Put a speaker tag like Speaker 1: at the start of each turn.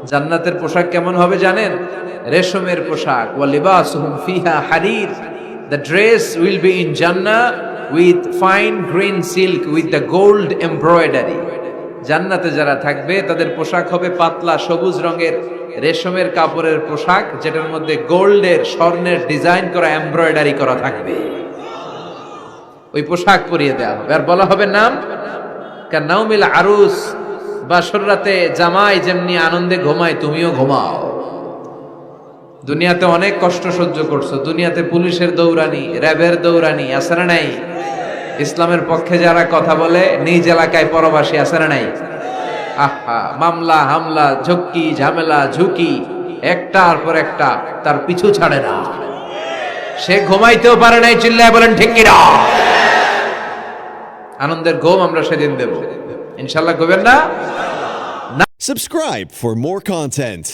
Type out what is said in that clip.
Speaker 1: জান্নাতের পোশাক কেমন হবে জানেন? রেশমের পোশাক। ওয়া লিবাসুহুম ফিহা হারির। The dress will be in Jannah with fine green silk with the gold embroidery. জান্নাতে যারা থাকবে তাদের পোশাক হবে পাতলা সবুজ রঙের রেশমের কাপড়ের পোশাক, যেটার মধ্যে গোল্ডের স্বর্ণের ডিজাইন করা এমব্রয়ডারি করা থাকবে। ওই পোশাক পরিয়ে দেওয়া হবে আর বলা হবে নাম কান্নাউমিল আরুস। বাসর রাতে জামাই যেমনি আনন্দে ঘুমায় তুমিও ঘুমাও। দুনিয়াতে অনেক কষ্ট সহ্য করছো, দুনিয়াতে পুলিশের দৌড়ানি, র্যাবের দৌড়ানি, আছে না নাই? ইসলামের পক্ষে যারা কথা বলে নিজ এলাকায় পরবাসী, আছে না নাই? আহা, মামলা হামলা ঝক্কি ঝামেলা ঝুঁকি একটার পর একটা, তার পিছু ছাড়ে না। সে ঘুমাইতেও পারে নাই, চিল্লায় বলেন ঠিক কিনা? আনন্দের ঘুম আমরা সেদিন দেব ইনশাল্লাহ। ঘুমেন না?
Speaker 2: Subscribe for more content.